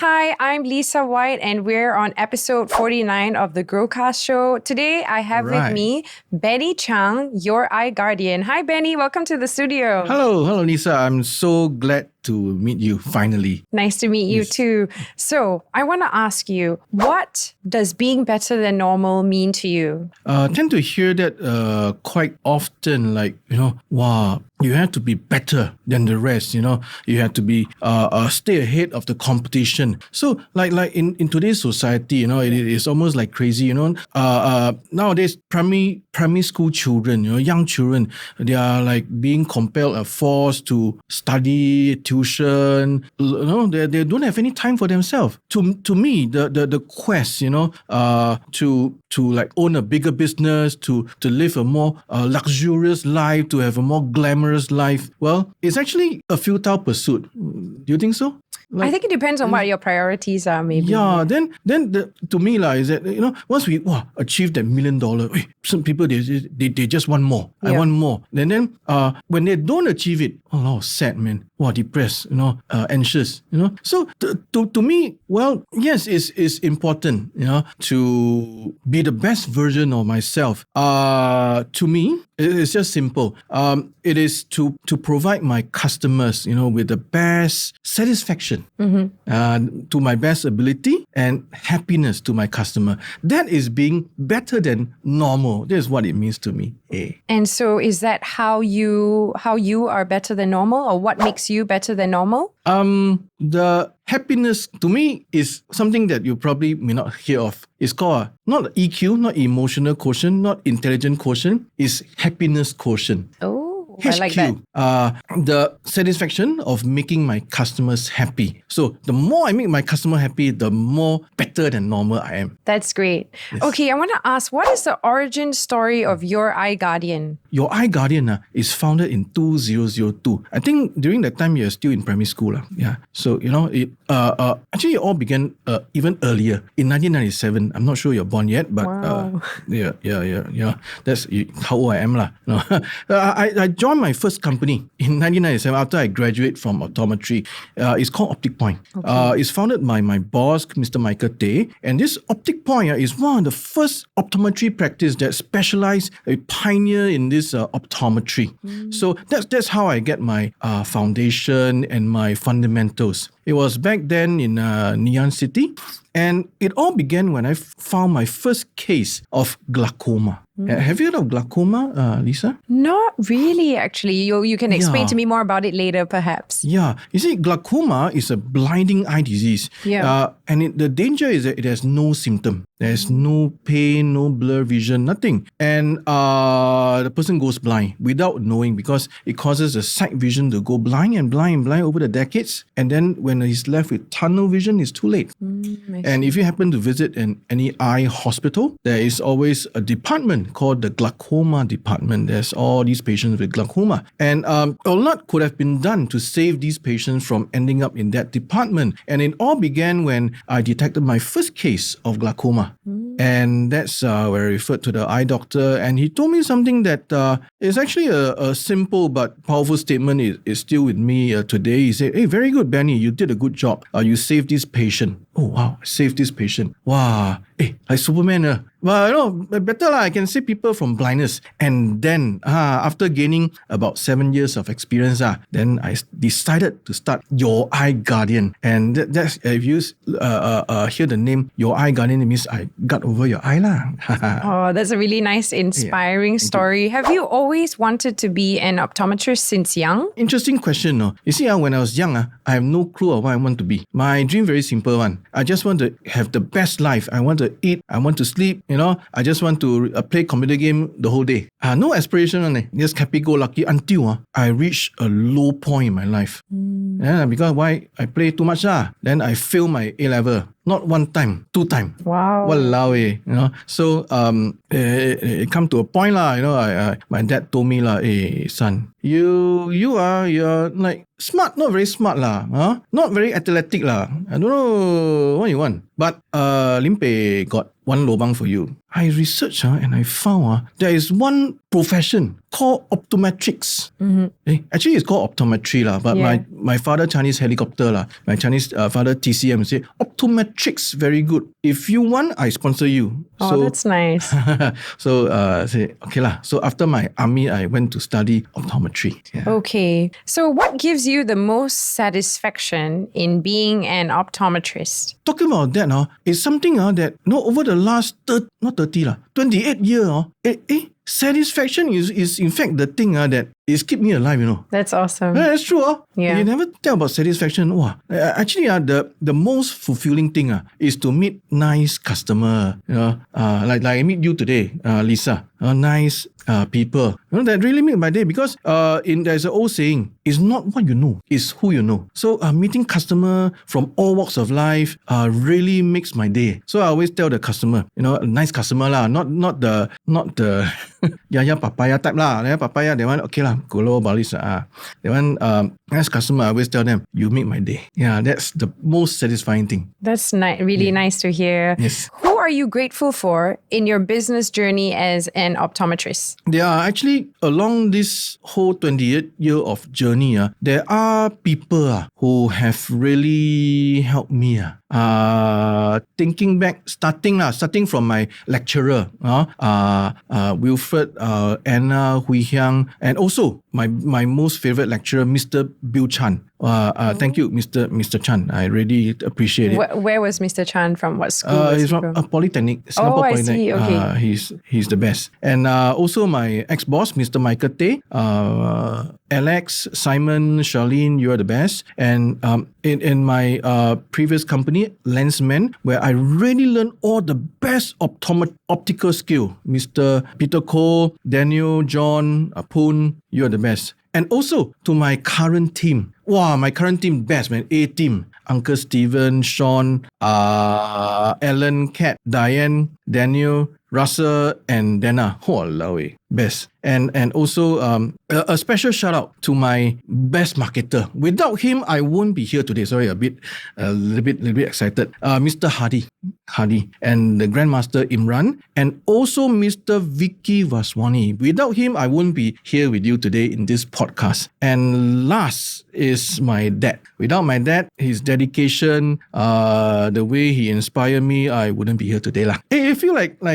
Hi, I'm Lisa White, and we're on episode 49 of the GrowCast Show. Today, I have with me Benny Chang, your eye guardian. Hi, Benny. Welcome to the studio. Hello, Lisa. I'm so glad to meet you finally. Nice to meet you too. So, I want to ask you, what does being better than normal mean to you? I tend to hear that quite often, like, wow, you have to be better than the rest, you have to be stay ahead of the competition. So like in today's society, it is almost like crazy, nowadays primary school children, young children, they are like being compelled or forced to study, tuition, they don't have any time for themselves. To me, the quest, to like own a bigger business, to live a more luxurious life, to have a more glamorous life, well, it's actually a futile pursuit. Do you think so? I think it depends on what your priorities are, maybe. Yeah, then to me is that once we achieve that $1 million, some people they just want more. I want more. And then when they don't achieve it, sad, man. Depressed, anxious, So to me, well, yes, it's important, to be the best version of myself. To me, it's just simple. It is to provide my customers, with the best satisfaction, to my best ability and happiness to my customer. That is being better than normal. That is what it means to me. And so is that how you are better than normal, or what makes you better than normal? The happiness to me is something that you probably may not hear of. It's called not EQ, not emotional quotient, not intelligent quotient. It's happiness quotient. Oh. HQ, I like that. The satisfaction of making my customers happy. So the more I make my customer happy, the more better than normal I am. That's great. Yes. Okay, I want to ask, what is the origin story of Your Eye Guardian? Your Eye Guardian is founded in 2002. I think during that time you're still in primary school. Yeah. So, it actually it all began even earlier, in 1997. I'm not sure you're born yet, but wow. Yeah. That's how old I am. I joined my first company in 1997 after I graduated from Optometry. It's called Optic Point. Okay. It's founded by my boss, Mr. Michael Tay. And this Optic Point is one of the first optometry practice that specialized, a pioneer in this optometry. So that's how I get my foundation and my fundamentals. It was back then in Ngee City. And it all began when I found my first case of glaucoma. Have you heard of glaucoma, Lisa? Not really, actually. You can explain to me more about it later, perhaps. Yeah. You see, glaucoma is a blinding eye disease. Yeah. And the danger is that it has no symptom. There's no pain, no blur vision, nothing. And the person goes blind without knowing, because it causes the sight vision to go blind over the decades. And then when he's left with tunnel vision, it's too late. And if you happen to visit any eye hospital, there is always a department called the glaucoma department. There's all these patients with glaucoma. And a lot could have been done to save these patients from ending up in that department. And it all began when I detected my first case of glaucoma. And that's where I referred to the eye doctor. And he told me something that is actually a simple but powerful statement. Is still with me today. He said, "Hey, very good, Benny. You did a good job. You saved this patient." Oh, wow. I saved this patient. Wow. Hey, like Superman. Well, better I can save people from blindness. And then, after gaining about 7 years of experience, then I decided to start Your Eye Guardian. And that's, if you hear the name Your Eye Guardian, it means I got over your eye lah. Oh, that's a really nice, inspiring story. Have you always wanted to be an optometrist since young? Interesting question. No? You see, when I was young, I have no clue of what I want to be. My dream very simple one. I just want to have the best life. I want to eat. I want to sleep. I just want to play computer game the whole day. No aspiration. Just happy-go-lucky until I reached a low point in my life. Yeah, because why? I play too much. Then I failed my A-level. Not one time, 2 times. Wow. Walao eh. So it come to a point my dad told me hey son, you're like smart, not very smart lah. Not very athletic lah. I don't know what you want. But Limpe got one lobang for you. I researched and I found there is one profession called optometrics. Actually, it's called optometry lah. But my father Chinese helicopter lah. My Chinese father TCM say optometrics very good. If you want, I sponsor you. Oh, that's nice. So say okay lah. So after my army, I went to study optometry. Yeah. Okay. So what gives you the most satisfaction in being an optometrist? Talking about that, it's something that over the last 28 years, satisfaction is in fact the thing that is keep me alive, That's awesome. Yeah, that's true. Yeah. You never tell about satisfaction. Actually, the most fulfilling thing is to meet nice customer. Like I meet you today, Lisa. Nice people. That really make my day because there's an old saying, it's not what you know, it's who you know. So meeting customer from all walks of life really makes my day. So I always tell the customer, a nice customer lah, not the Yaya papaya type lah. Yaya papaya, they want okay lah, golo balis That one nice customer, I always tell them, you make my day. Yeah, that's the most satisfying thing. That's really nice to hear. Yes. Who are you grateful for in your business journey as an optometrist? There are actually, along this whole 28 year of journey, there are people who have really helped me. Thinking back, starting from my lecturer, Wilfred, Anna, Hui Hyang, and also my most favorite lecturer, Mr. Bill Chan. Thank you, Mr. Chan. I really appreciate it. Where was Mr. Chan from? What school? He's from Polytechnic, Singapore I Polytechnic. see. Okay. He's the best. And also my ex-boss, Mr. Michael Tay, Alex, Simon, Charlene, you are the best. And in my previous company, Lensman, where I really learned all the best optical skill. Mr. Peter Cole, Daniel, John, Poon, you are the best. And also to my current team. Wow, my current team best, man. A team. Uncle Steven, Sean, Ellen, Kat, Diane, Daniel, Russell, and Dana. Walao, best. And also a special shout out to my best marketer. Without him, I won't be here today. Sorry, a little bit excited. Mr. Hardy, and the Grandmaster Imran, and also Mr. Vicky Vaswani. Without him, I won't be here with you today in this podcast. And last is my dad. Without my dad, his dedication, the way he inspired me, I wouldn't be here today lah. Hey, I feel like a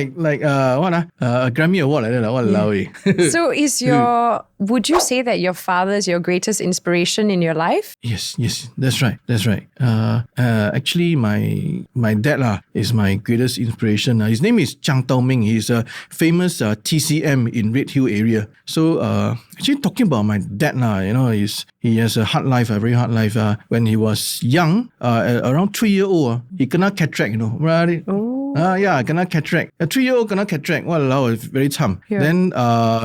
Grammy award like that. So would you say that your father is your greatest inspiration in your life? Yes, that's right. Actually, my dad is my greatest inspiration. His name is Chang Tao Ming. He's a famous TCM in Red Hill area. So actually talking about my dad he has a hard life, a very hard life. When he was young, around 3 years old, he kena cataract, right? Oh. Kena cataract. A 3-year-old kena cataract. Walao, very cham. Yeah. Then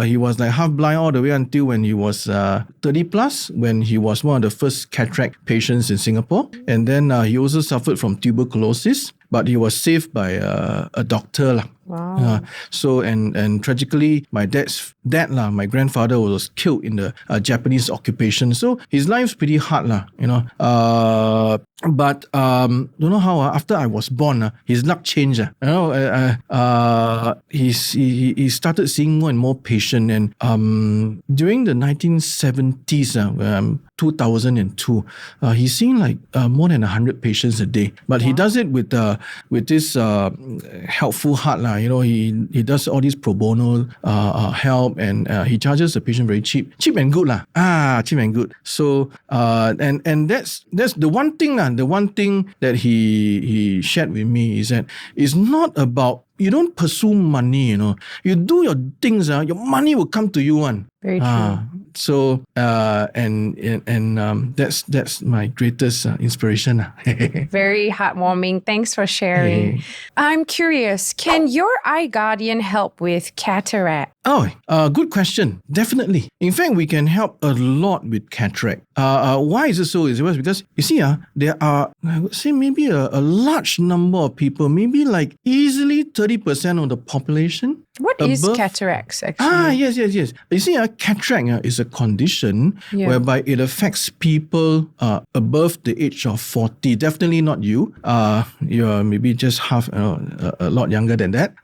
he was like half blind all the way until when he was 30 plus, when he was one of the first cataract patients in Singapore. And then he also suffered from tuberculosis, but he was saved by a doctor. Wow. So and tragically, my dad's dad, my grandfather, was killed in the Japanese occupation. So his life's pretty hard, But don't know how after I was born, his luck changed. He started seeing more and more patient, and during the 1970s, 2002, he's seeing like more than 100 patients a day. But he does it with this helpful heart, He does all this pro bono help, and he charges the patient very cheap and good, cheap and good. So and that's the one thing, the one thing that he shared with me is that it's not about, you don't pursue money, You do your things, your money will come to you one. Very true. So that's my greatest inspiration. Very heartwarming. Thanks for sharing. Hey. I'm curious, can your eye guardian help with cataract? Good question. Definitely. In fact, we can help a lot with cataract. Why is it so? It's because, you see, there are, I would say, maybe a large number of people, maybe like easily 30% of the population What is cataracts actually? Yes. You see, cataract is a condition whereby it affects people above the age of 40. Definitely not you. You're maybe just a lot younger than that.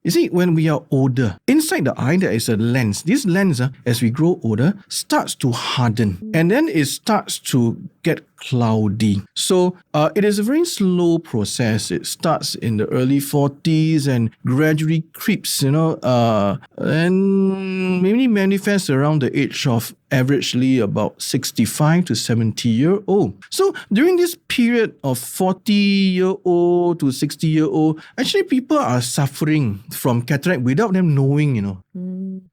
You see, when we are older, inside the eye there is a lens. This lens, as we grow older, starts to harden, and then it starts to get cloudy. So it is a very slow process. It starts in the early 40s and gradually creeps, and maybe manifests around the age of averagely about 65 to 70-year-old. So during this period of 40-year-old to 60-year-old, actually people are suffering from cataract without them knowing,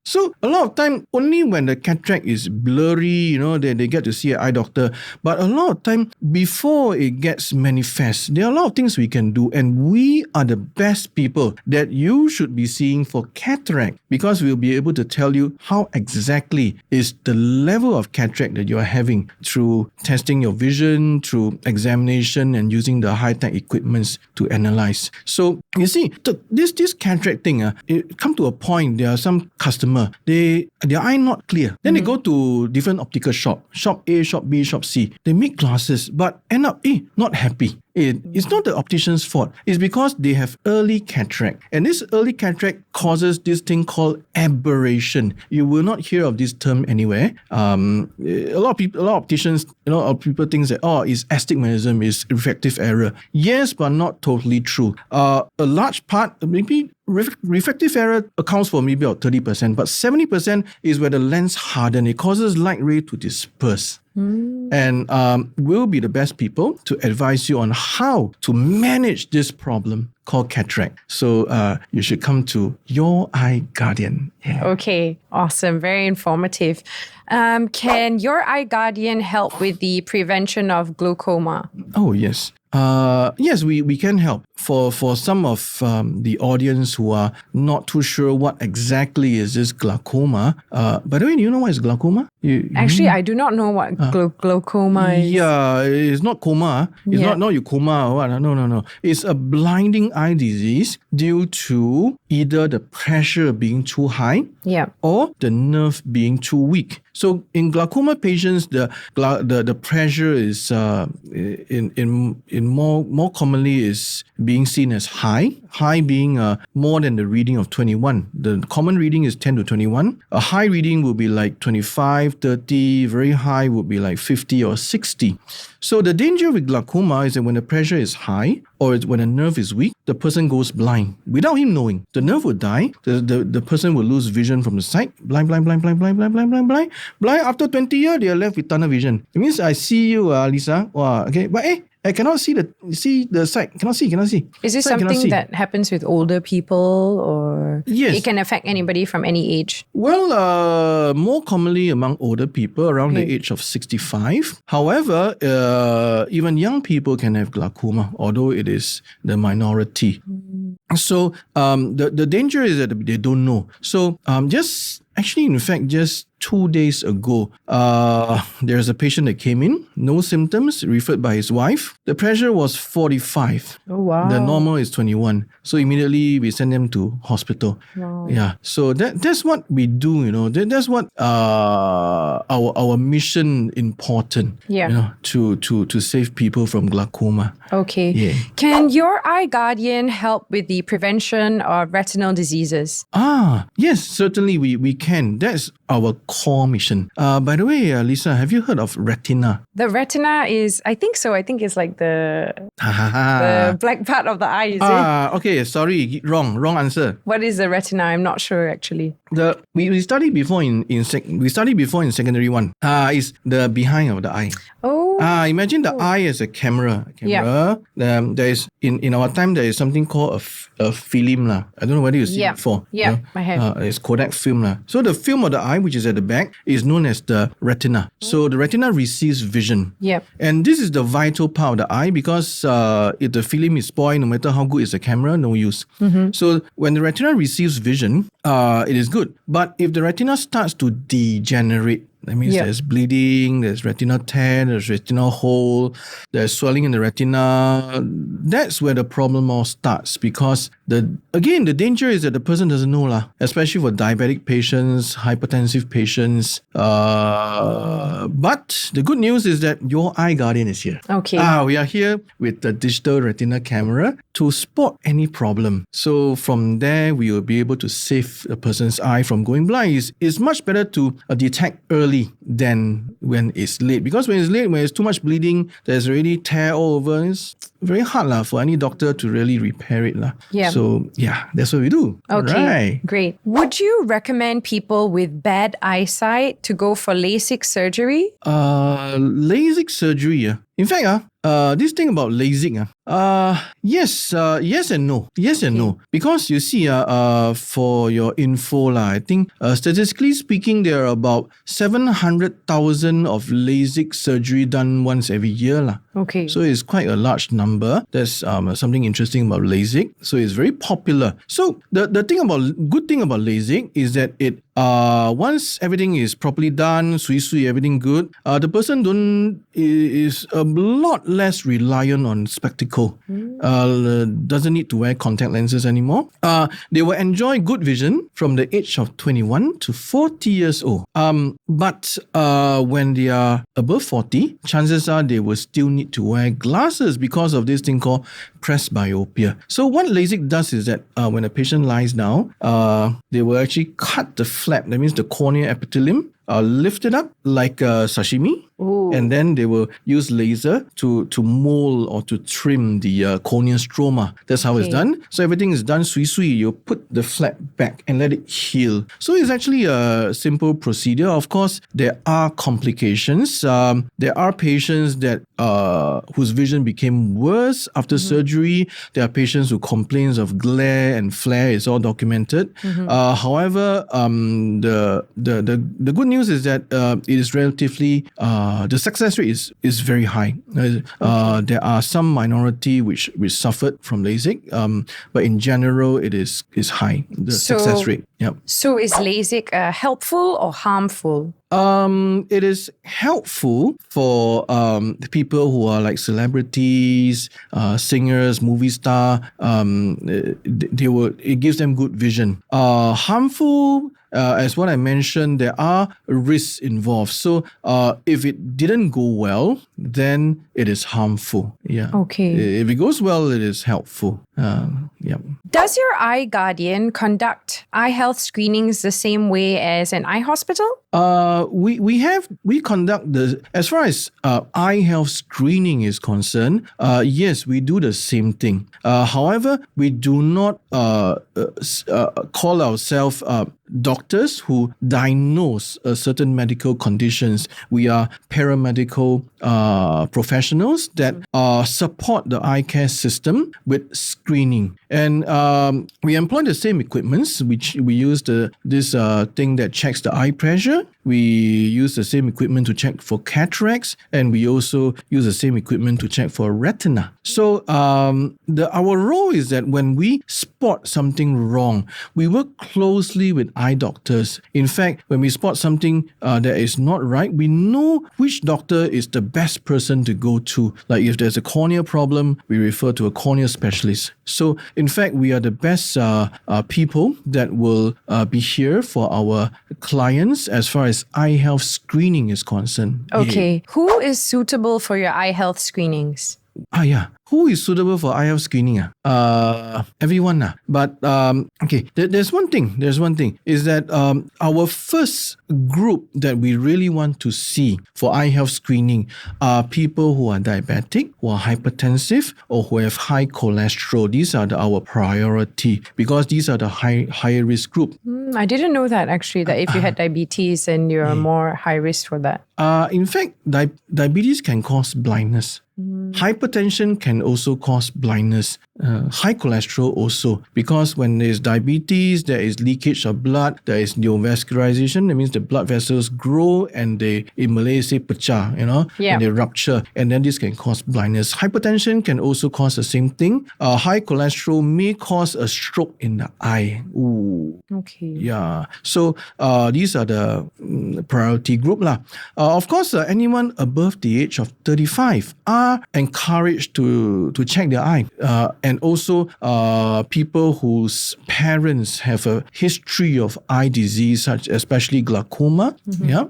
So a lot of time, only when the cataract is blurry, they get to see an eye doctor. But a lot of time, before it gets manifest, there are a lot of things we can do. And we are the best people that you should be seeing for cataract, because we'll be able to tell you how exactly is the level of cataract that you are having through testing your vision, through examination, and using the high-tech equipments to analyze. So you see, this cataract thing, it come to a point. There are some customer, their eye not clear. Then they go to different optical shop A, shop B, shop C. They make glasses, but end up not happy. It's not the optician's fault. It's because they have early cataract. And this early cataract causes this thing called aberration. You will not hear of this term anywhere. A lot of opticians, people think that, it's astigmatism, it's refractive error. Yes, but not totally true. A large part, maybe refractive error accounts for maybe about 30%, but 70% is where the lens hardens. It causes light ray to disperse. And we'll be the best people to advise you on how to manage this problem called cataract. So you should come to your eye guardian. Yeah. Okay, awesome. Very informative. Can your eye guardian help with the prevention of glaucoma? Oh, yes. Yes, we can help. For some of the audience who are not too sure what exactly is this glaucoma. By the way, do you know what is glaucoma? Actually, I do not know what glaucoma is. Yeah, it's not coma. It's not you coma or what. No. It's a blinding eye disease due to either the pressure being too high or the nerve being too weak. So in glaucoma patients, the pressure is in more commonly is being seen as high being more than the reading of 21. The common reading is 10 to 21. A high reading will be like 25, 30. Very high would be like 50 or 60. So the danger with glaucoma is that when the pressure is high or when a nerve is weak, the person goes blind without him knowing. The nerve will die. The person will lose vision from the sight. Blind. After 20 years, they are left with tunnel vision. It means I see you, Lisa. Wow, okay, but I cannot see the sight. Cannot see. Is this something that happens with older people, or it can affect anybody from any age? Well, more commonly among older people around the age of 65. However, even young people can have glaucoma, although it is the minority. So the danger is that they don't know. So just 2 days ago, there's a patient that came in, no symptoms, referred by his wife. The pressure was 45. Oh, wow. The normal is 21. So immediately we send them to hospital. Wow. Yeah. So that's what we do, That's what our mission important, to save people from glaucoma. Okay. Yeah. Can your eye guardian help with the prevention of retinal diseases? Yes, certainly we can. That's our core mission. By the way, Lisa, have you heard of retina? The retina is, I think so. I think it's like the black part of the eye, is it? Okay, sorry, wrong answer. What is the retina? I'm not sure actually. We studied before in secondary one. Is the behind of the eye. Oh. Imagine the eye as a camera. There is in our time there is something called a film lah. I don't know whether you see it before. Yeah, I have. It's Kodak film lah. So the film of the eye, which is at the back, is known as the retina. So the retina receives vision. Yep. And this is the vital part of the eye because if the film is spoiled, no matter how good is the camera, no use. Mm-hmm. So when the retina receives vision, it is good. But if the retina starts to degenerate, That means there's bleeding, there's retinal tear, there's retinal hole, there's swelling in the retina. That's where the problem all starts, because the danger is that the person doesn't know lah, especially for diabetic patients, hypertensive patients. But the good news is that your eye guardian is here. Okay. We are here with the digital retina camera to spot any problem. So from there, we will be able to save a person's eye from going blind. It's much better to detect early than when it's late. Because when it's late, when it's too much bleeding, there's already tear all over. It's very hard for any doctor to really repair it. Yeah. So that's what we do. Okay, right. Great. Would you recommend people with bad eyesight to go for LASIK surgery? LASIK surgery. In fact, this thing about LASIK, yes and no. Yes and no. Because you see, for your info, I think statistically speaking, there are about 700,000 of LASIK surgery done once every year. Okay. So it's quite a large number. There's something interesting about LASIK. So it's very popular. So the good thing about LASIK is that it once everything is properly done, sui, everything good, the person is a lot less reliant on spectacle. Doesn't need to wear contact lenses anymore. They will enjoy good vision from the age of 21 to 40 years old. But when they are above 40, chances are they will still need to wear glasses because of this thing called presbyopia. So what LASIK does is that when a patient lies down, they will actually cut the flap, that means the cornea epithelium, lift it up like a sashimi. Ooh. And then they will use laser to mold or to trim the corneal stroma. That's how it's done. So everything is done sui. You put the flap back and let it heal. So it's actually a simple procedure. Of course, there are complications. There are patients that whose vision became worse after surgery. There are patients who complain of glare and flare. It's all documented. However, the good news is that it is relatively the success rate is very high. There are some minority which suffered from LASIK, but in general it is high, the success rate. Yep. So is LASIK helpful or harmful? It is helpful for the people who are like celebrities, singers, movie star. It gives them good vision. Harmful, as what I mentioned, there are risks involved. So if it didn't go well, then it is harmful. Yeah. Okay. If it goes well, it is helpful. Yeah. Does your eye guardian conduct eye health screenings the same way as an eye hospital? We conduct as far as eye health screening is concerned, yes, we do the same thing. However, we do not call ourselves doctors who diagnose certain medical conditions. We are paramedical professionals that support the eye care system with screening. And we employ the same equipments, which we use this thing that checks the eye pressure. We use the same equipment to check for cataracts, and we also use the same equipment to check for retina. So our role is that when we spot something wrong, we work closely with eye doctors. In fact, when we spot something that is not right, we know which doctor is the best person to go to. Like if there's a cornea problem, we refer to a cornea specialist. So in fact, we are the best people that will be here for our clients as far as eye health screening is concerned. Okay. Who is suitable for your eye health screenings? Who is suitable for eye health screening? Everyone. But okay, there's one thing. Is that our first group that we really want to see for eye health screening are people who are diabetic, who are hypertensive, or who have high cholesterol. These are our priority because these are the higher risk group. I didn't know that actually, that if you had diabetes and you're more high risk for that. In fact, diabetes can cause blindness. Hypertension can also cause blindness. high cholesterol also, because when there's diabetes, there is leakage of blood, there is neovascularization. That means the blood vessels grow and they, in Malay, say pecah, and they rupture, and then this can cause blindness. Hypertension can also cause the same thing. High cholesterol may cause a stroke in the eye. Ooh. Okay. Yeah. So these are the priority group lah. Of course, anyone above the age of 35 are encouraged to check their eye. And also people whose parents have a history of eye disease, such especially glaucoma. Yeah,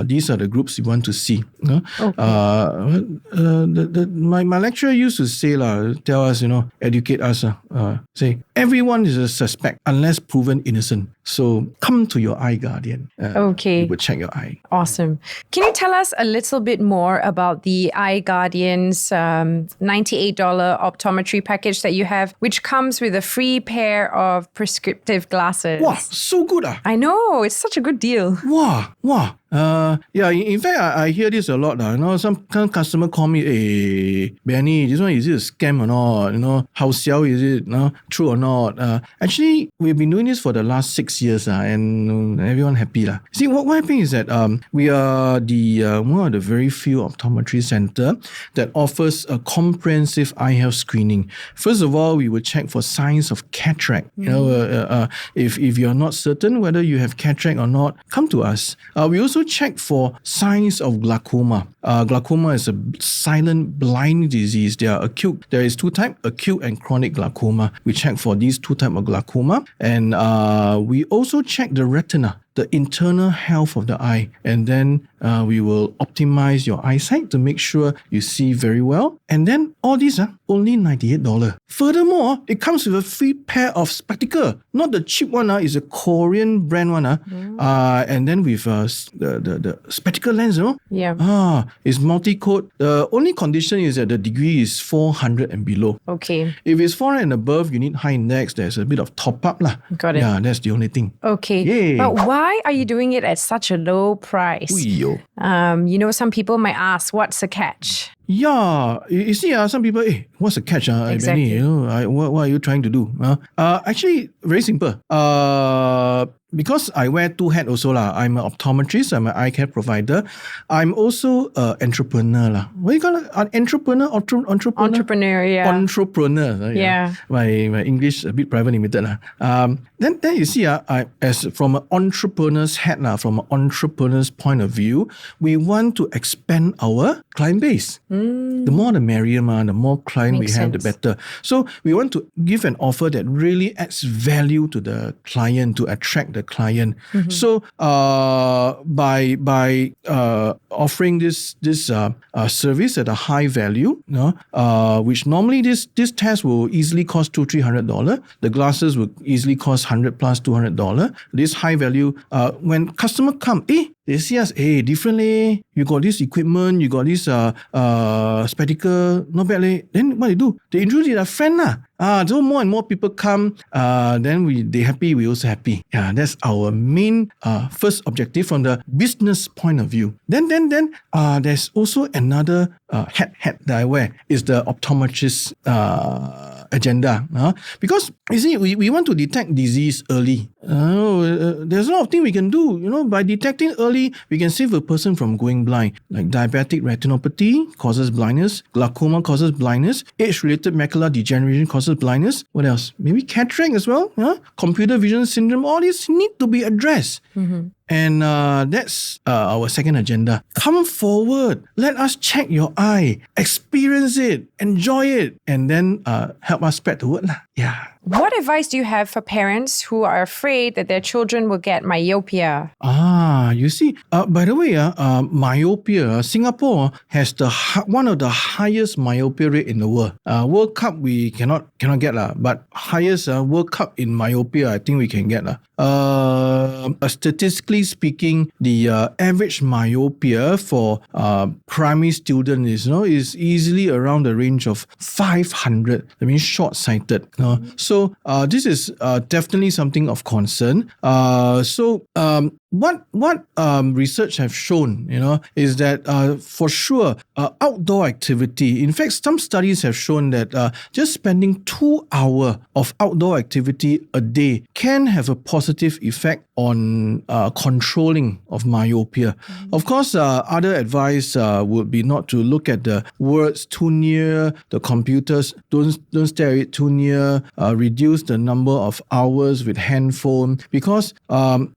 these are the groups you want to see. Okay. My lecturer used to say tell us, educate us. Say everyone is a suspect unless proven innocent. So come to your eye guardian. Okay. We will check your eye. Awesome. Can you tell us a little bit more about the Eye Guardian's $98 optometry package that you have, which comes with a free pair of prescriptive glasses? Wow, so good. I know, it's such a good deal. Wow. Yeah, in fact, I hear this a lot. Some customer call me, hey, Benny, this one, is it a scam or not? How sell is it? True or not? Actually, we've been doing this for the last 6 years and everyone happy. See, what happened is that we are the one of the very few optometry center that offers a comprehensive eye health screening. First of all, we will check for signs of cataract. If you're not certain whether you have cataract or not, come to us. We also check for signs of glaucoma. Glaucoma is a silent blind disease. There is two types, acute and chronic glaucoma. We check for these two types of glaucoma. And we also check the retina, the internal health of the eye. And then we will optimize your eyesight to make sure you see very well. And then all these only $98. Furthermore, it comes with a free pair of spectacles. Not the cheap one, it's a Korean brand one. And then with the spectacle lens, Yeah. It's multi-code. The only condition is that the degree is 400 and below. Okay. If it's 400 and above, you need high index. There's a bit of top-up. Got it. Yeah, that's the only thing. Okay. Yay. But why are you doing it at such a low price? Ooh-yo. Some people might ask, what's the catch? Yeah, you see, some people, what's the catch? Exactly. Benny, what are you trying to do? Actually, very simple. Because I wear two hats also. I'm an optometrist, I'm an eye care provider. I'm also an entrepreneur. What do you call it? An entrepreneur? Entrepreneur, yeah. Entrepreneur. Yeah. My English a bit private limited. Then you see, as from an entrepreneur's hat, from an entrepreneur's point of view, we want to expand our client base. The more the merrier, the more client Makes we have, sense. the better. So we want to give an offer that really adds value to the client, to attract the client. So by offering this service at a high value, which normally this test will easily cost $200-300. The glasses will easily cost $100 plus $200. This high value, when customer come, they see us, differently. You got this equipment, you got this spectacle, not bad. Then what they do? They introduce their friend. So more and more people come, then they happy, we also happy. Yeah, that's our main first objective from the business point of view. Then there's also another hat that I wear, is the optometrist agenda. Because you see, we want to detect disease early. There's a lot of things we can do. By detecting early, we can save a person from going blind. Like diabetic retinopathy causes blindness, glaucoma causes blindness, age-related macular degeneration causes blindness. What else? Maybe cataract as well. Computer vision syndrome. All these need to be addressed. And that's our second agenda. Come forward. Let us check your eye. Experience it. Enjoy it. And then help us spread the word. Yeah. What advice do you have for parents who are afraid that their children will get myopia? You see, by the way, myopia, Singapore has one of the highest myopia rate in the world. World Cup we cannot get, but highest World Cup in myopia, I think we can get. Statistically speaking, the average myopia for primary students is easily around the range of 500. That means short-sighted. So this is definitely something of concern. What research have shown, is that for sure outdoor activity. In fact, some studies have shown that just spending 2 hours of outdoor activity a day can have a positive effect on controlling of myopia. Of course, other advice would be not to look at the words too near the computers. Don't stare at it too near. Reduce the number of hours with handphone, because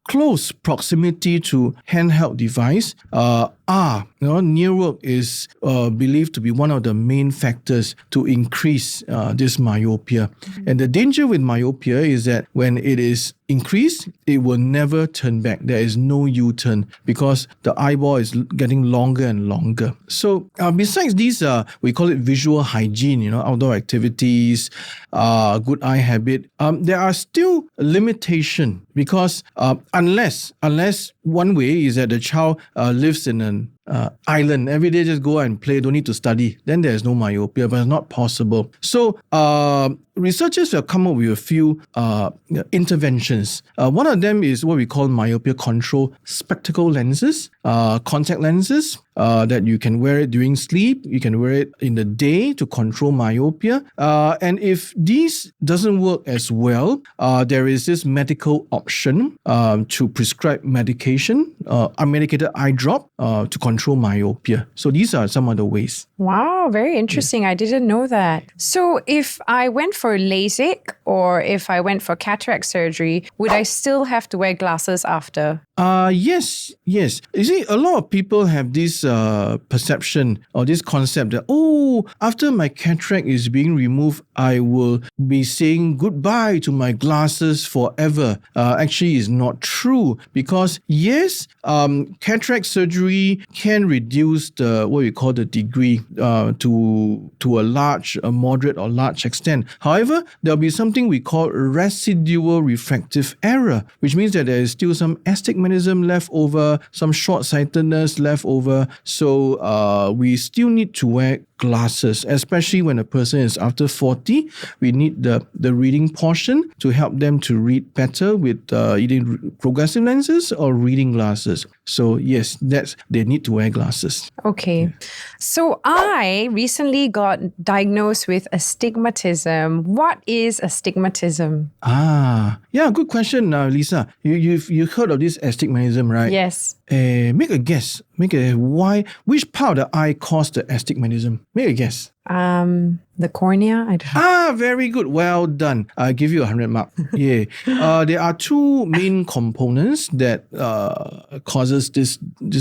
close proximity to handheld device near work is believed to be one of the main factors to increase this myopia. And the danger with myopia is that when it is increased, it will never turn back. There is no U-turn because the eyeball is getting longer and longer. So besides these, we call it visual hygiene, outdoor activities, good eye habit, there are still limitations because unless one way is that the child lives in an island, every day just go and play, don't need to study, then there's no myopia, but it's not possible. So researchers have come up with a few interventions. One of them is what we call myopia control spectacle lenses, contact lenses that you can wear it during sleep. You can wear it in the day to control myopia. And if these doesn't work as well, there is this medical option to prescribe medication, unmedicated eye drop to control myopia. So these are some of the ways. Wow, very interesting. I didn't know that. So if I went for LASIK or if I went for cataract surgery, would I still have to wear glasses after? Yes. You see, a lot of people have this perception or this concept that, after my cataract is being removed, I will be saying goodbye to my glasses forever. Actually, it's not true because yes, cataract surgery can reduce the what we call the degree to a moderate or large extent. However, there'll be something we call residual refractive error, which means that there is still some astigmatism left over, some short-sightedness left over. So we still need to wear glasses, especially when a person is after 40. We need the reading portion to help them to read better with either progressive lenses or reading glasses. So yes, they need to wear glasses. Okay. So I recently got diagnosed with astigmatism. What is astigmatism? Yeah, good question, Lisa. You've heard of this astigmatism, right? Yes. Make a guess. Which part of the eye caused the astigmatism? Make a guess. The cornea? I don't know. Very good. Well done. I'll give you 100 marks. Yeah. There are two main components that causes this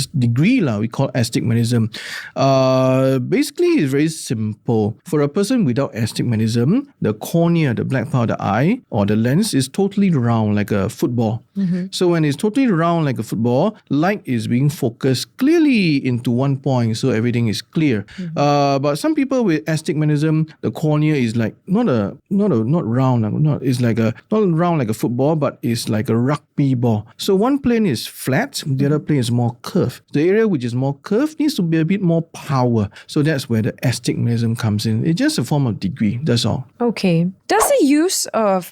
degree we call astigmatism. Basically, it's very simple. For a person without astigmatism, the cornea, the black part of the eye or the lens is totally round like a football. Mm-hmm. So when it's totally round like a football, light is being focused clearly into one point, so everything is clear. Mm-hmm. But some people with astigmatism, the cornea is like not round, it's like not round like a football, but it's like a rugby ball. So one plane is flat, the other plane is more curved. The area which is more curved needs to be a bit more power. So that's where the astigmatism comes in. It's just a form of degree. That's all. Okay. Does the use of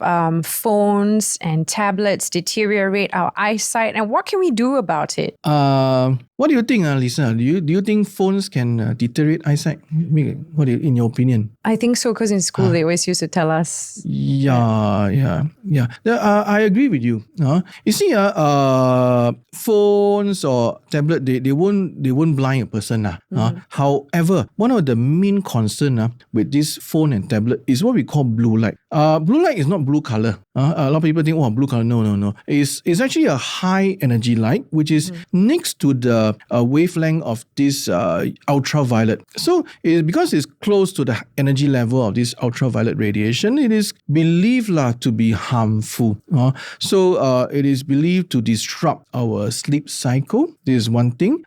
phones and tablets deteriorate our eyesight, and what can we do about it? What do you think, Lisa? Do you think phones can deteriorate eyesight? What in your opinion? I think so, because in school they always used to tell us. Yeah. I agree with you. You see, phones or tablet they won't blind a person. However, one of the main concern with this phone and tablet is what we call blue light. Blue light is not blue color. A lot of people think, blue color. No. It's actually a high energy light, which is next to the wavelength of this ultraviolet. So because it's close to the energy level of this ultraviolet radiation, it is believed to be harmful. So it is believed to disrupt our sleep cycle. This is one thing.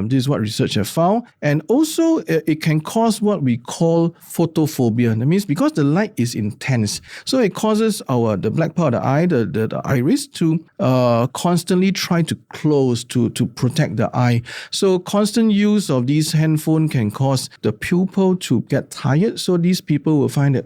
This is what research have found. And also it can cause what we call photophobia. That means because the light is intense, so it causes the black part of the eye, the iris, to constantly try to close to protect the eye. So constant use of these handphone can cause the pupil to get tired. So these people will find that,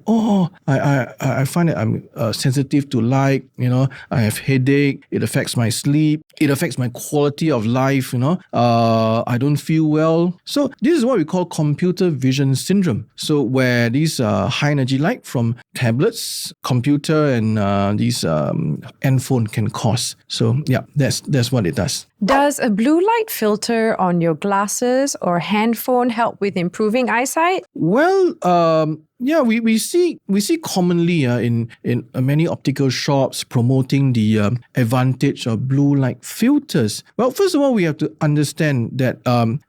I find that I'm sensitive to light, I have headache, it affects my sleep, it affects my quality of life, I don't feel well. So this is what we call computer vision syndrome. So where these high energy light from tablets, computer, and these handphone can cause. So yeah, that's what it does. Does a blue light filter on your glasses or handphone help with improving eyesight? Well, we see commonly in many optical shops promoting the advantage of blue light filters. Well, first of all, we have to understand that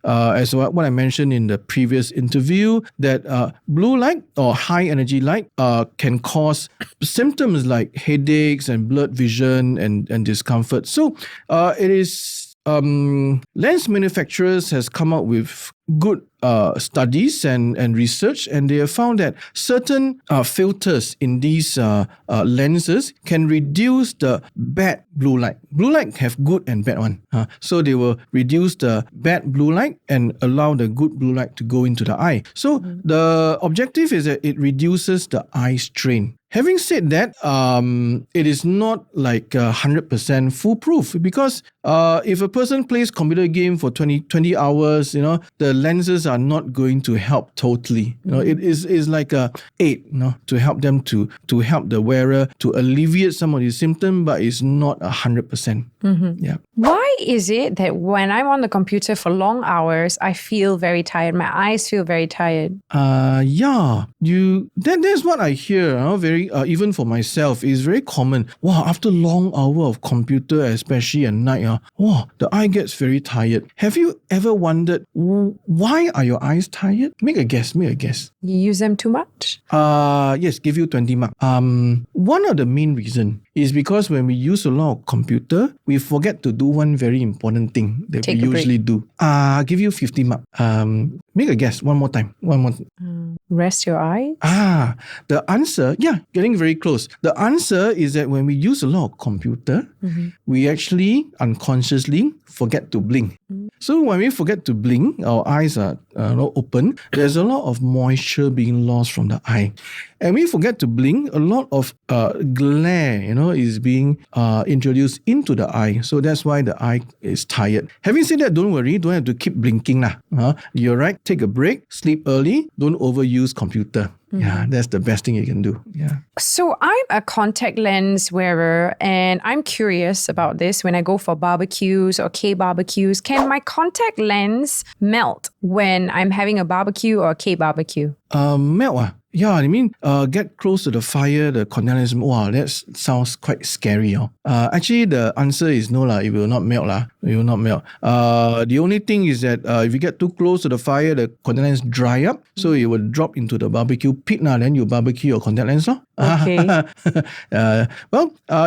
as what I mentioned in the previous interview, that blue light or high energy light can cause symptoms like headaches and blurred vision and discomfort. So it is lens manufacturers has come up with good studies and research, and they have found that certain filters in these lenses can reduce the bad blue light. Blue light have good and bad one. So they will reduce the bad blue light and allow the good blue light to go into the eye. So the objective is that it reduces the eye strain. Having said that, it is not like 100% foolproof, because if a person plays computer game for 20 hours, the lenses are not going to help totally. It is like a aid, to help them to help the wearer to alleviate some of the symptoms, but it's not 100%. Yeah. Why is it that when I'm on the computer for long hours, I feel very tired? My eyes feel very tired. That's what I hear. Very even for myself, it's very common. Wow, after long hour of computer, especially at night, the eye gets very tired. Have you ever wondered why are your eyes tired? Make a guess. You use them too much? Yes, give you 20 marks. One of the main reason is because when we use a lot of computer, we forget to do one very important thing that we usually do. Give you 50 marks. Make a guess one more time. Rest your eyes? The answer, getting very close. The answer is that when we use a lot of computer, we actually unconsciously forget to blink. So when we forget to blink, our eyes are open. There's a lot of moisture being lost from the eye. And we forget to blink, a lot of glare, is being introduced into the eye. So that's why the eye is tired. Having said that, don't worry, don't have to keep blinking. You're right, take a break, sleep early, don't overuse computer. Yeah, that's the best thing you can do. Yeah. So I'm a contact lens wearer, and I'm curious about this. When I go for barbecues or K-barbecues, can my contact lens melt when I'm having a barbecue or a K-barbecue? Melt? Yeah, I mean, get close to the fire, the contact lens. Wow, that sounds quite scary. Actually, the answer is no, it will not melt. It will not melt. The only thing is that if you get too close to the fire, the contact lens dry up, so it will drop into the barbecue pit. Then you barbecue your contact lens. Okay.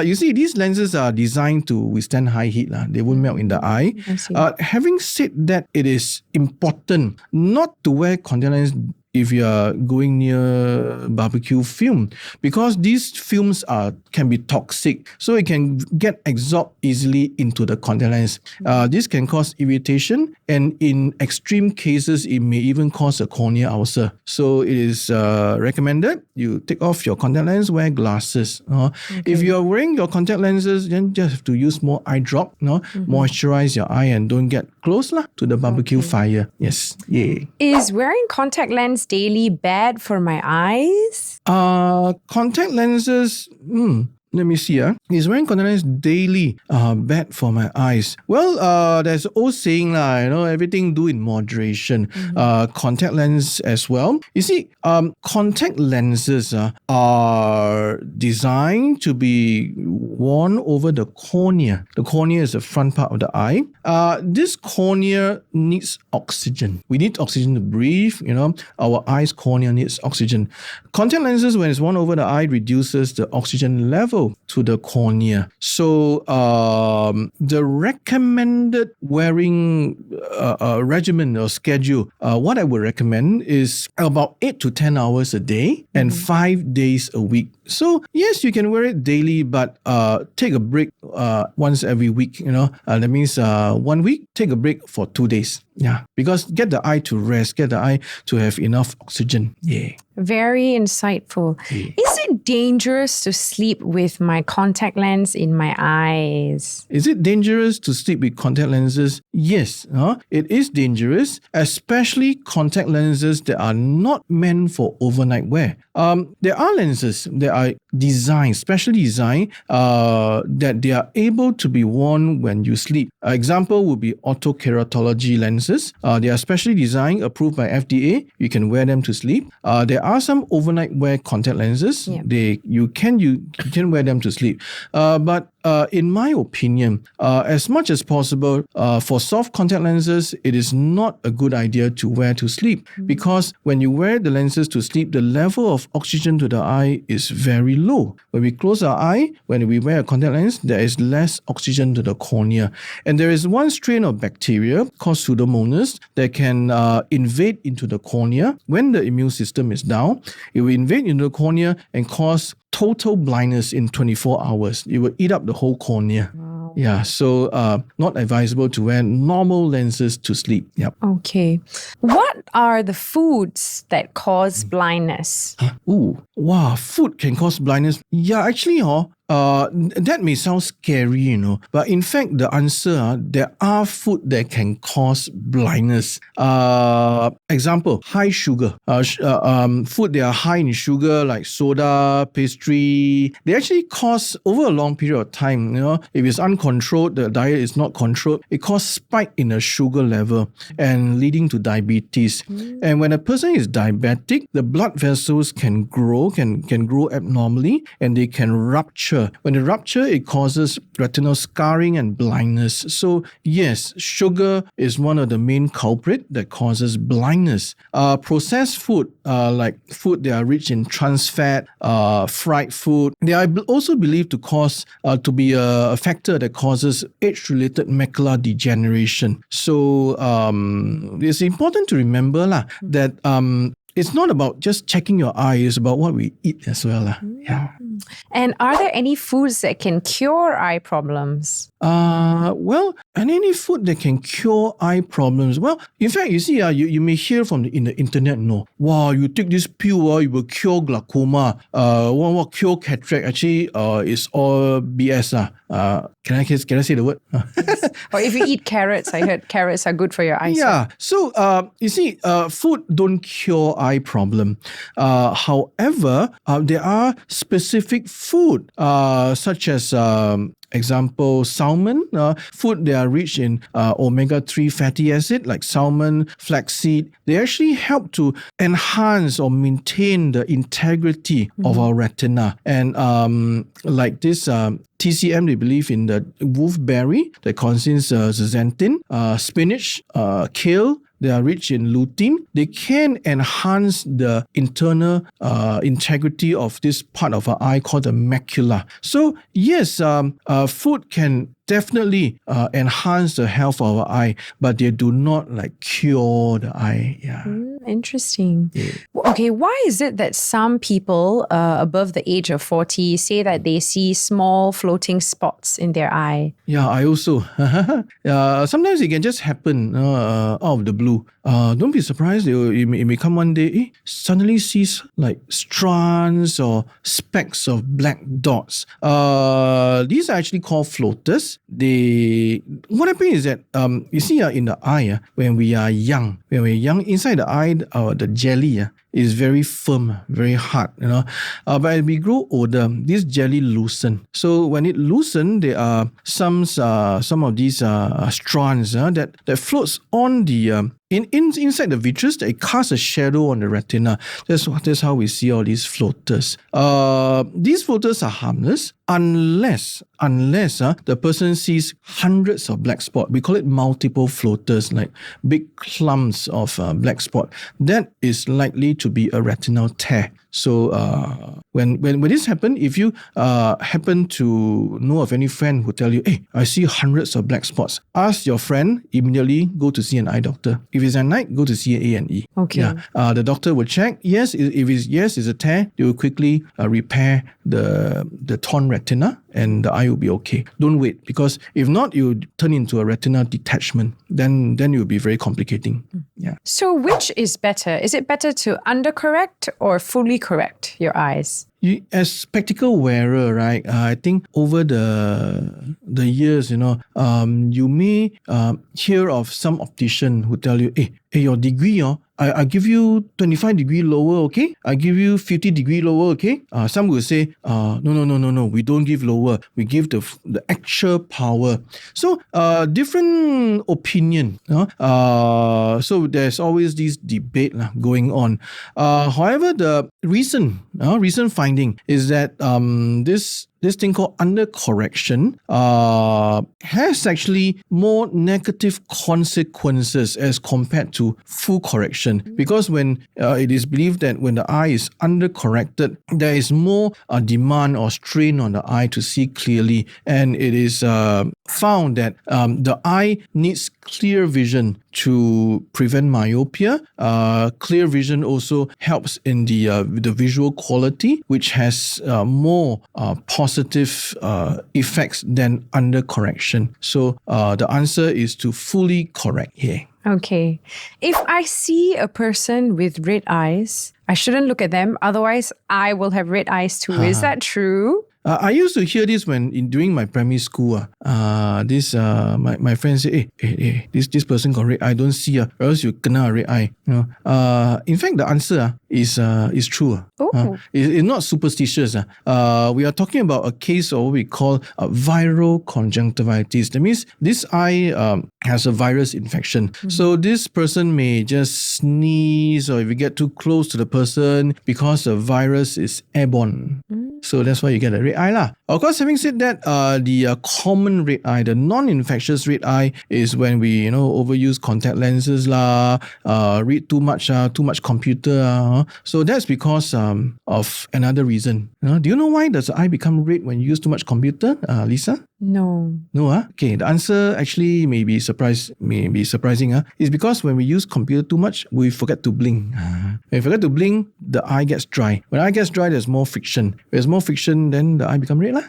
You see, these lenses are designed to withstand high heat. They won't melt in the eye. Having said that, it is important not to wear contact lens if you are going near barbecue film, because these films can be toxic, so it can get absorbed easily into the contact lens. This can cause irritation, and in extreme cases, it may even cause a cornea ulcer. So it is recommended you take off your contact lens, wear glasses. If you are wearing your contact lenses, then just have to use more eye drop. Moisturize your eye and don't get close to the barbecue fire. Yes. Yeah. Is wearing contact lens daily bad for my eyes? Contact lenses, let me see. Is wearing contact lens daily bad for my eyes? Well, there's an old saying, everything do in moderation. Contact lens as well. You see, contact lenses are designed to be worn over the cornea. The cornea is the front part of the eye. This cornea needs oxygen. We need oxygen to breathe. Our eye's cornea needs oxygen. Contact lenses, when it's worn over the eye, reduces the oxygen level peripheral to the cornea. So the recommended wearing regimen or schedule, what I would recommend is about 8 to 10 hours a day and 5 days a week. So yes, you can wear it daily, but take a break once every week. That means 1 week, take a break for 2 days. Yeah, because get the eye to rest, get the eye to have enough oxygen. Yeah. Very insightful. Yeah. Is it dangerous to sleep with my contact lens in my eyes? Is it dangerous to sleep with contact lenses? Yes, it is dangerous, especially contact lenses that are not meant for overnight wear. There are lenses that are specially designed, that they are able to be worn when you sleep. Example would be autokeratology lenses. They are specially designed, approved by FDA. You can wear them to sleep. There are some overnight wear contact lenses. Yeah. You can wear them to sleep. But in my opinion, as much as possible, for soft contact lenses, it is not a good idea to wear to sleep, because when you wear the lenses to sleep, the level of oxygen to the eye is very low. When we close our eye, when we wear a contact lens, there is less oxygen to the cornea. And there is one strain of bacteria called Pseudomonas that can invade into the cornea when the immune system is down. It will invade into the cornea and cause total blindness in 24 hours. It will eat up the whole cornea. Wow. Yeah, so not advisable to wear normal lenses to sleep. Yep. Okay. What are the foods that cause blindness? Food can cause blindness. Yeah, actually, that may sound scary, but in fact, the answer, there are food that can cause blindness. Example, high sugar. Food that are high in sugar, like soda, pastry, they actually cause, over a long period of time, if it's uncontrolled, the diet is not controlled, it causes spike in the sugar level and leading to diabetes. And when a person is diabetic, the blood vessels can grow abnormally, and they can rupture. When they rupture, it causes retinal scarring and blindness. So yes, sugar is one of the main culprits that causes blindness. Processed food, like food that are rich in trans fat, fried food, they are also believed to be a factor that causes age-related macular degeneration. So it's important to remember that it's not about just checking your eye, it's about what we eat as well. Yeah. And are there any foods that can cure eye problems? And any food that can cure eye problems. Well, in fact, you see, you may hear in the internet, you take this pill, it will cure glaucoma. Cure cataract. Actually, it's all BS. Can I say the word? Or if you eat carrots, I heard carrots are good for your eyesight. Yeah. So, you see, food don't cure eye problem. However, there are specific food, such as example, salmon, food that are rich in omega-3 fatty acid like salmon, flaxseed. They actually help to enhance or maintain the integrity of our retina. And like this TCM, they believe in the wolfberry that contains zeaxanthin, spinach, kale. They are rich in lutein. They can enhance the internal integrity of this part of our eye called the macula. So yes, food can definitely enhance the health of our eye, but they do not cure the eye. Yeah. Interesting. Yeah. Okay, why is it that some people above the age of 40 say that they see small floating spots in their eye? Yeah, I also. Sometimes it can just happen out of the blue. Don't be surprised. It may come one day, suddenly sees strands or specks of black dots. These are actually called floaters. What happens is that you see in the eye, when we are young, inside the eye, the jelly is very firm, very hard, But as we grow older, this jelly loosen. So when it loosen, there are some of these strands that floats on the inside the vitreous. It casts a shadow on the retina. That's how we see all these floaters. These floaters are harmless unless the person sees hundreds of black spots. We call it multiple floaters, like big clumps of black spot. That is likely to be a retinal tear. So when this happen, if you happen to know of any friend who tell you, hey, I see hundreds of black spots, ask your friend immediately go to see an eye doctor. If it's at night, go to see an A&E. Okay. Yeah. The doctor will check. Yes, if it's a tear, they will quickly repair the torn retina, and the eye will be okay. Don't wait, because if not, it will turn into a retina detachment. Then it will be very complicating. Yeah. So which is better? Is it better to undercorrect or fully correct your eyes? As spectacle wearer, right? I think over the years, you may hear of some optician who tell you, hey, your degree, I give you 25 degree lower, okay? I give you 50 degree lower, okay? Some will say, no, we don't give lower. We give the actual power. So, different opinion. So there's always this debate going on. However, the recent finding is that this thing called undercorrection has actually more negative consequences as compared to full correction, because when it is believed that when the eye is undercorrected, there is more demand or strain on the eye to see clearly, and it is found that the eye needs clear vision to prevent myopia. Clear vision also helps in the visual quality, which has more positive effects than undercorrection. So the answer is to fully correct here. Okay. If I see a person with red eyes, I shouldn't look at them. Otherwise, I will have red eyes too. Is that true? I used to hear this during my primary school. My friends say, hey, this person got red eye, don't see, or else you kena red eye. In fact, the answer is true. It's not superstitious. We are talking about a case of what we call viral conjunctivitis. That means this eye has a virus infection. So this person may just sneeze, or if you get too close to the person, because the virus is airborne. So that's why you get a red eye lah. Of course, having said that, the common red eye, the non-infectious red eye, is when we overuse contact lenses lah, read too much computer. So that's because of another reason. Do you know why does the eye become red when you use too much computer, Lisa? No. No, Okay, the answer actually may be surprising. It's because when we use computer too much, we forget to blink. When we forget to blink, the eye gets dry. When the eye gets dry, there's more friction. There's more friction, then the eye become red lah.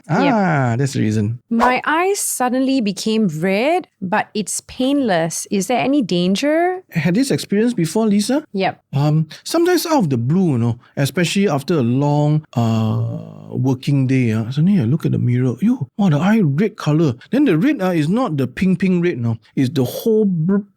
That's the reason. My eyes suddenly became red, but it's painless. Is there any danger? Had this experience before, Lisa? Yep. Sometimes out of the blue, especially after a long working day, suddenly I look at the mirror. The eye red color. Then the red is not the pink red, it's the whole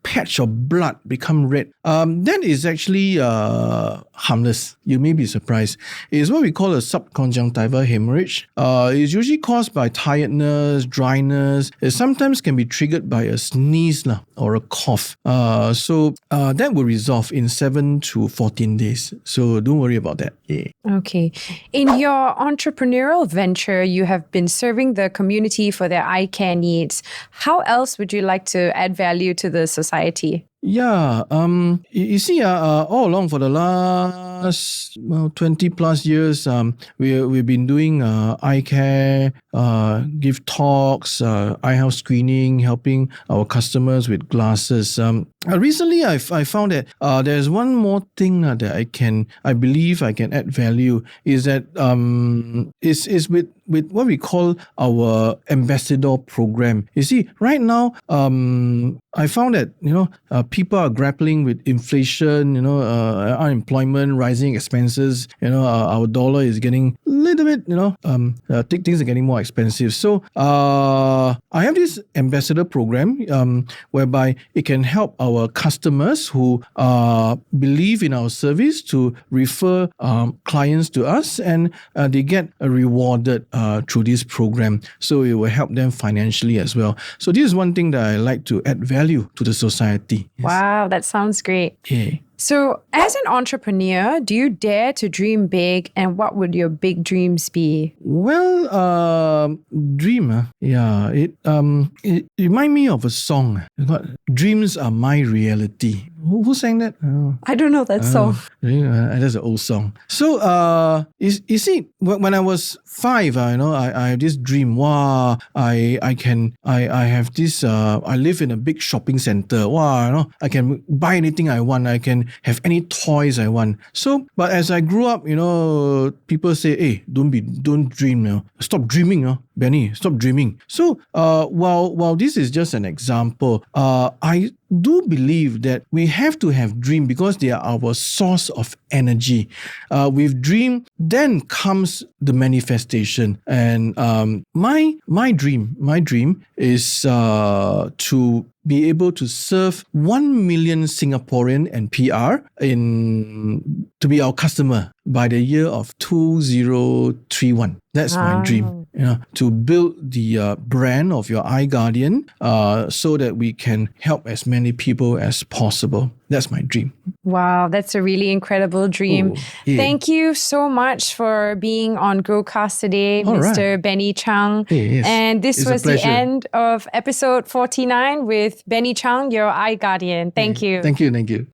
patch of blood become red. That is actually harmless. You may be surprised. It's what we call a subconjunctival hemorrhage. It's usually caused by tiredness, dryness. It sometimes can be triggered by a sneeze or a cough. So that will resolve in 7 to 14 days. So don't worry about that. Yeah. Okay. In your entrepreneurial venture, you have been serving the community for their eye care needs. How else would you like to add value to the society? Yeah, you see, all along for the last 20 plus years, we've been doing eye care, give talks, eye health screening, helping our customers with glasses. Recently, I found that there's one more thing that I believe I can add value, is that is with what we call our ambassador program. You see, right now, I found that people are grappling with inflation, unemployment, rising expenses. Our dollar is getting a little bit, things are getting more expensive. So I have this ambassador program whereby it can help our customers who believe in our service to refer clients to us, and they get rewarded through this program. So it will help them financially as well. So this is one thing that I like to add value to the society. Yes. Wow, that sounds great. Yeah. So, as an entrepreneur, do you dare to dream big, and what would your big dreams be? Well, dream, it reminds me of a song. Dreams are my reality. Who sang that? Oh. I don't know that song. That's an old song. So, you see, when I was 5, I have this dream. Wow, I have this. I live in a big shopping center. Wow, I can buy anything I want. I can have any toys I want. So, but as I grew up, people say, "Hey, don't dream. Stop dreaming, Benny. Stop dreaming." So, while this is just an example, I do believe that we have to have dream because they are our source of energy. With dream, then comes the manifestation. And my dream is to be able to serve 1 million Singaporean and PR to be our customer by the year of 2031. That's my dream. To build the brand of your eye guardian so that we can help as many people as possible. That's my dream. Wow, that's a really incredible dream. Yeah. Thank you so much for being on GrowCast today, Mr. Benny Chang. Yes. And this was the pleasure. end of episode 49 with Benny Chang, your eye guardian. Thank you. Thank you.